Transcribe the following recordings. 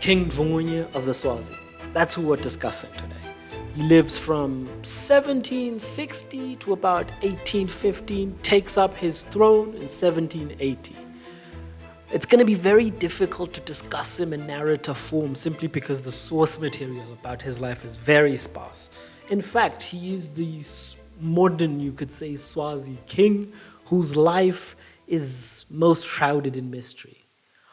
King Ndvungunye of the Swazis. That's who we're discussing today. He lives from 1760 to about 1815, takes up his throne in 1780. It's going to be very difficult to discuss him in narrative form simply because the source material about his life is very sparse. In fact, he is the modern, you could say, Swazi king whose life is most shrouded in mystery.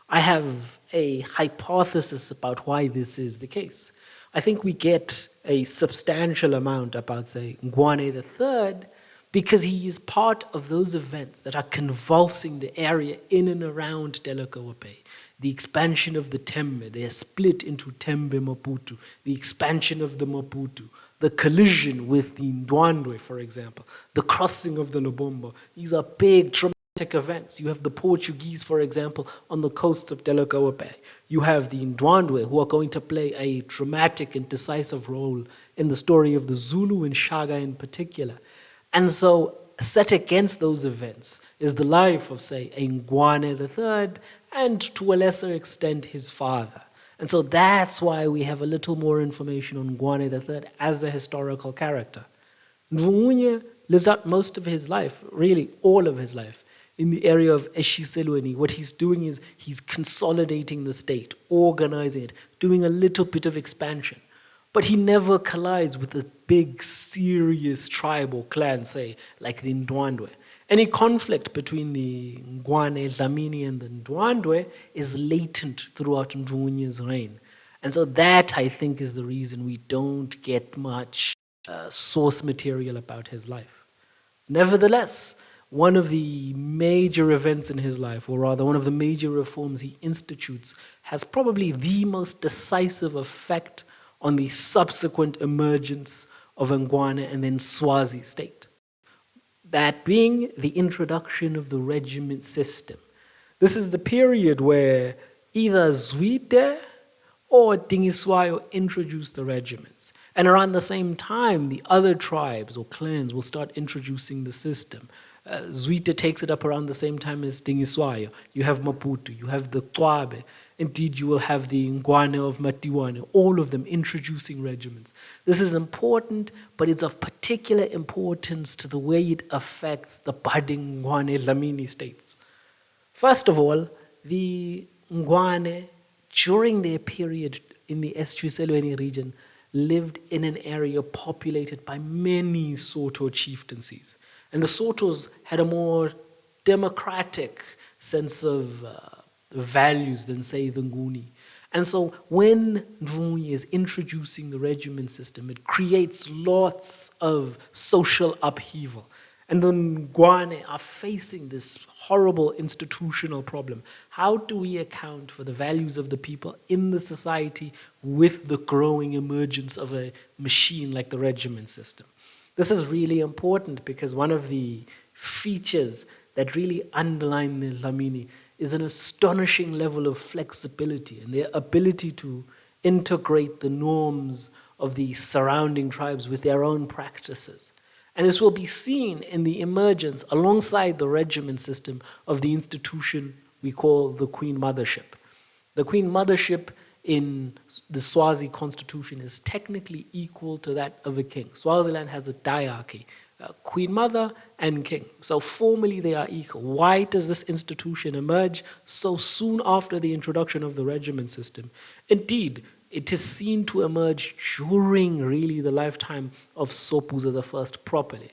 I have a hypothesis about why this is the case. I think we get a substantial amount about, say, Ngwane III because he is part of those events that are convulsing the area in and around Delagoa Bay. The expansion of the Tembe, they are split into Tembe Maputo, the expansion of the Maputo, the collision with the Ndwandwe, for example, the crossing of the Lubombo. These are big, traumatic events. You have the Portuguese, for example, on the coast of Delagoa Bay. You have the Ndwandwe, who are going to play a dramatic and decisive role in the story of the Zulu and Shaga in particular. And so, set against those events is the life of, say, a Ngwane III and, to a lesser extent, his father. And so that's why we have a little more information on Ngwane III as a historical character. Ndvungunye lives out most of his life, really all of his life, in the area of Eshiselweni. What he's doing is he's consolidating the state, organizing it, doing a little bit of expansion. But he never collides with a big, serious tribe or clan, say, like the Ndwandwe. Any conflict between the Ngwane, Dlamini, and the Ndwandwe is latent throughout Ndvungunye's reign. And so that, I think, is the reason we don't get much source material about his life. Nevertheless, one of the major events in his life, or rather one of the major reforms he institutes, has probably the most decisive effect on the subsequent emergence of Ngwane and then Swazi state. That being the introduction of the regiment system. This is the period where either Zwide or Dingiswayo introduced the regiments. And around the same time, the other tribes or clans will start introducing the system. Zwide takes it up around the same time as Dingiswayo. You have Maputo, you have the Twabe. Indeed, you will have the Ngwane of Matiwane, all of them introducing regiments. This is important, but it's of particular importance to the way it affects the budding Ngwane Dlamini states. First of all, the Ngwane, during their period in the Estuiselweni region, lived in an area populated by many Soto chieftaincies. And the Sotos had a more democratic sense of values than, say, the Nguni. And so when Ndvungunye is introducing the regiment system, it creates lots of social upheaval. And the Ngwane are facing this horrible institutional problem. How do we account for the values of the people in the society with the growing emergence of a machine like the regiment system? This is really important because one of the features that really underline the Dlamini is an astonishing level of flexibility and their ability to integrate the norms of the surrounding tribes with their own practices. And this will be seen in the emergence, alongside the regiment system, of the institution we call the Queen Mothership. The Queen Mothership in the Swazi constitution is technically equal to that of a king. Swaziland has a diarchy, Queen Mother and King. So formally they are equal. Why does this institution emerge so soon after the introduction of the regiment system? Indeed, it is seen to emerge during really the lifetime of Sobhuza I properly.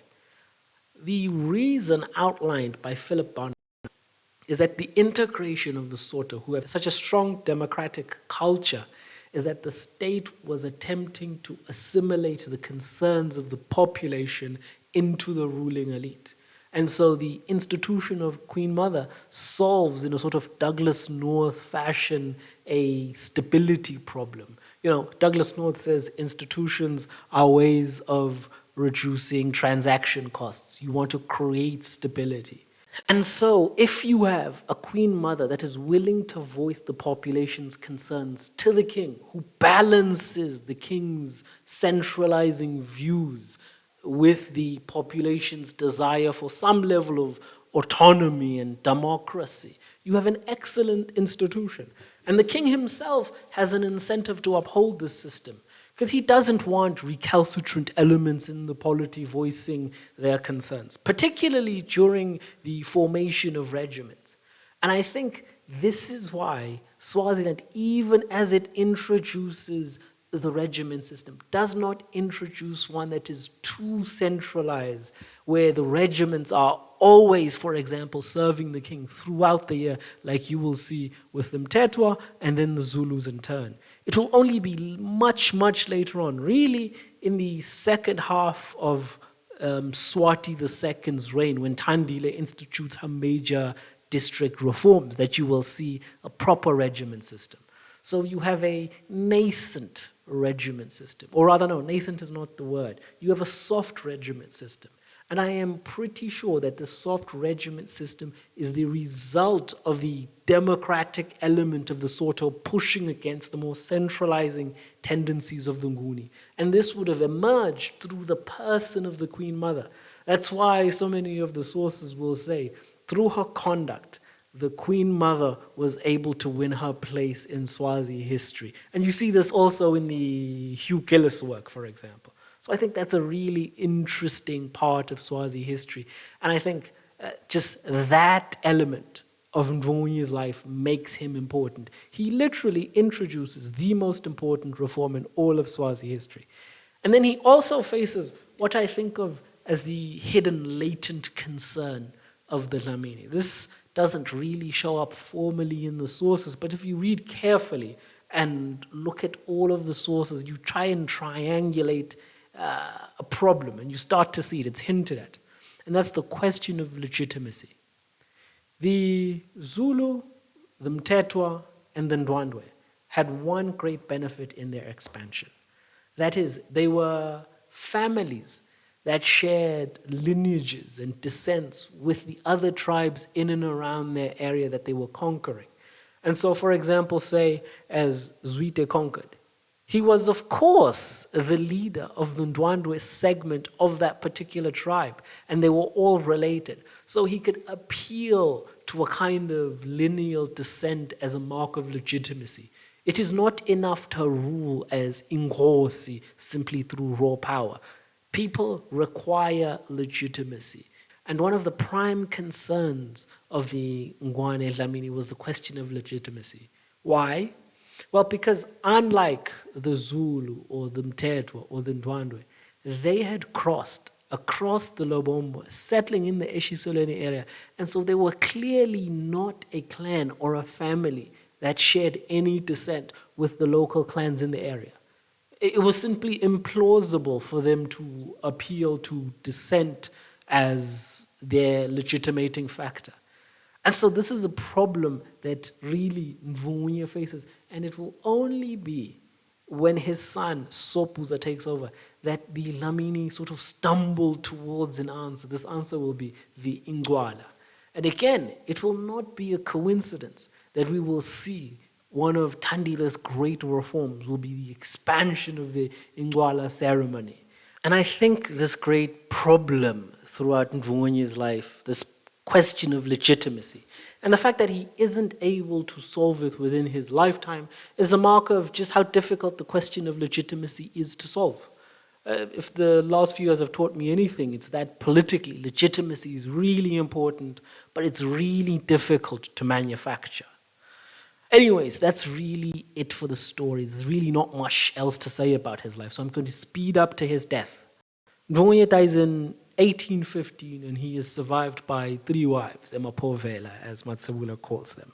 The reason outlined by Philip Barnett is that the integration of the Soto, who have such a strong democratic culture, is that the state was attempting to assimilate the concerns of the population into the ruling elite. And so the institution of Queen Mother solves, in a sort of Douglas North fashion, a stability problem. You know, Douglas North says institutions are ways of reducing transaction costs. You want to create stability. And so, if you have a queen mother that is willing to voice the population's concerns to the king, who balances the king's centralizing views with the population's desire for some level of autonomy and democracy, you have an excellent institution. And the king himself has an incentive to uphold this system because he doesn't want recalcitrant elements in the polity voicing their concerns, particularly during the formation of regiments. And I think this is why Swaziland, even as it introduces the regiment system, does not introduce one that is too centralized, where the regiments are always, for example, serving the king throughout the year, like you will see with the Mtetwa and then the Zulus in turn. It will only be much, much later on, really in the second half of Swati II's reign, when Tandile institutes her major district reforms, that you will see a proper regiment system. So you have a nascent regiment system, or rather, no, nascent is not the word. You have a soft regiment system. And I am pretty sure that the soft regiment system is the result of the democratic element of the Soto pushing against the more centralizing tendencies of the Nguni. And this would have emerged through the person of the Queen Mother. That's why so many of the sources will say, through her conduct, the Queen Mother was able to win her place in Swazi history. And you see this also in the Hugh Gillis work, for example. So I think that's a really interesting part of Swazi history. And I think just that element of Ndvungunye's life makes him important. He literally introduces the most important reform in all of Swazi history. And then he also faces what I think of as the hidden latent concern of the Dlamini. This doesn't really show up formally in the sources, but if you read carefully and look at all of the sources, you try and triangulate a problem, and you start to see it. It's hinted at. And that's the question of legitimacy. The Zulu, the Mtetwa, and the Ndwandwe had one great benefit in their expansion. That is, they were families that shared lineages and descents with the other tribes in and around their area that they were conquering. And so, for example, say, as Zwide conquered, he was, of course, the leader of the Ndwandwe segment of that particular tribe, and they were all related. So he could appeal to a kind of lineal descent as a mark of legitimacy. It is not enough to rule as Ingosi simply through raw power. People require legitimacy. And one of the prime concerns of the Ngwane Dlamini was the question of legitimacy. Why? Well, because unlike the Zulu or the Mtetwa or the Ndwandwe, they had crossed across the Lobombo, settling in the Eshisoleni area. And so they were clearly not a clan or a family that shared any descent with the local clans in the area. It was simply implausible for them to appeal to descent as their legitimating factor. And so this is a problem that really Ndvungunye faces, and it will only be when his son Sopuza takes over that the Dlamini sort of stumble towards an answer. This answer will be the Ingwala. And again, it will not be a coincidence that we will see one of Tandila's great reforms will be the expansion of the Ingwala ceremony. And I think this great problem throughout Ndvungunye's life, this question of legitimacy, and the fact that he isn't able to solve it within his lifetime is a mark of just how difficult the question of legitimacy is to solve. If the last few years have taught me anything, it's that politically legitimacy is really important, but it's really difficult to manufacture. Anyways, that's really it for the story. There's really not much else to say about his life, so I'm going to speed up to his death. Ndvungunye dies in 1815, and he is survived by 3 wives, Emapovela, as Matsebula calls them.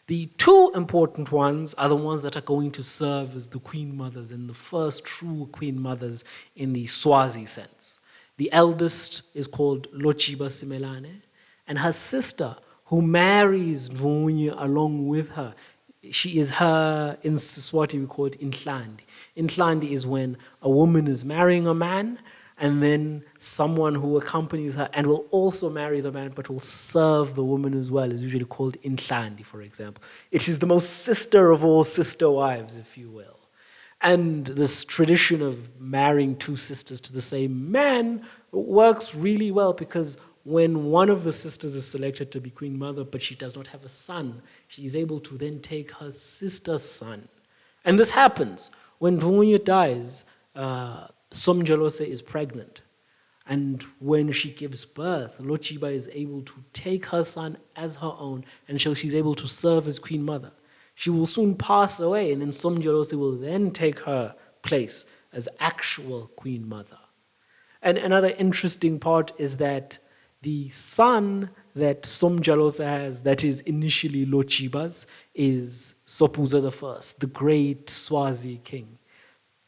The 2 important ones are the ones that are going to serve as the queen mothers and the first true queen mothers in the Swazi sense. The eldest is called Lochiba Simelane, and her sister, who marries Ndvungunye along with her, she is her, in Siswati we call it Inhlandi. Inhlandi is when a woman is marrying a man, and then someone who accompanies her and will also marry the man but will serve the woman as well is usually called Inhlandi, for example. It is the most sister of all sister wives, if you will. And this tradition of marrying 2 sisters to the same man works really well because when one of the sisters is selected to be queen mother, but she does not have a son, she is able to then take her sister's son. And this happens when Ndvungunye dies. Somjalose is pregnant. And when she gives birth, Lochiba is able to take her son as her own, and so she's able to serve as queen mother. She will soon pass away, and then Somjalose will then take her place as actual queen mother. And another interesting part is that the son that Somjalose has, that is initially Lochiba's, is Sopuza I, the great Swazi king.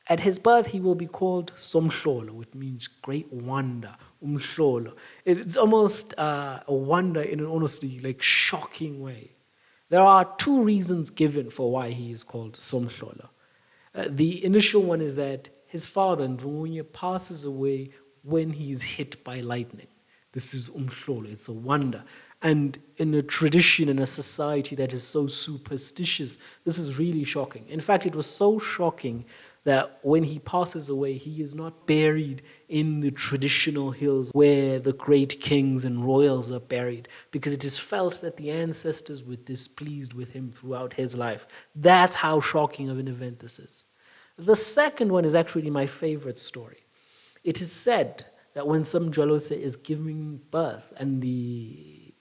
At his birth, he will be called Somhlolo, which means great wonder, Umhlolo. It's almost a wonder in an honestly like shocking way. There are two reasons given for why he is called Somhlolo. The initial one is that his father, Ndvungunye, passes away when he is hit by lightning. This is Umhlolo, it's a wonder. And in a tradition, in a society that is so superstitious, this is really shocking. In fact, it was so shocking that when he passes away, he is not buried in the traditional hills where the great kings and royals are buried, because it is felt that the ancestors were displeased with him throughout his life. That's how shocking of an event this is. The second one is actually my favorite story. It is said that when Somjalose is giving birth and the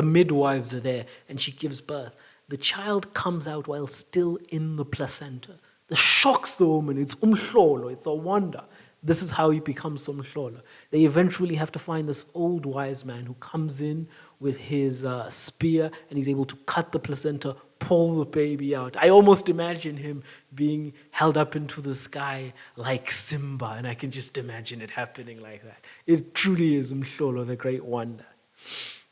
midwives are there and she gives birth, the child comes out while still in the placenta. This shocks the woman. It's umhlolo. It's a wonder. This is how he becomes umhlolo. They eventually have to find this old wise man who comes in with his spear, and he's able to cut the placenta, pull the baby out. I almost imagine him being held up into the sky like Simba, and I can just imagine it happening like that. It truly is umhlolo, the great wonder.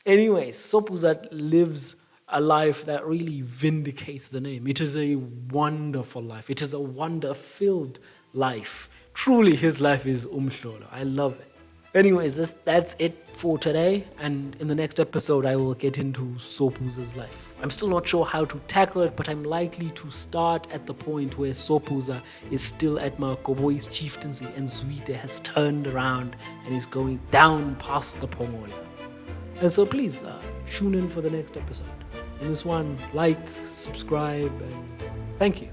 Anyways, Sopuza lives a life that really vindicates the name. It is a wonderful life. It is a wonder-filled life. Truly, his life is umhlolo. I love it. Anyways, that's it for today. And in the next episode, I will get into Sopuza's life. I'm still not sure how to tackle it, but I'm likely to start at the point where Sopuza is still at Makoboi's chieftaincy and Zwide has turned around and is going down past the Pongola. And so please tune in for the next episode. In this one, like, subscribe, and thank you.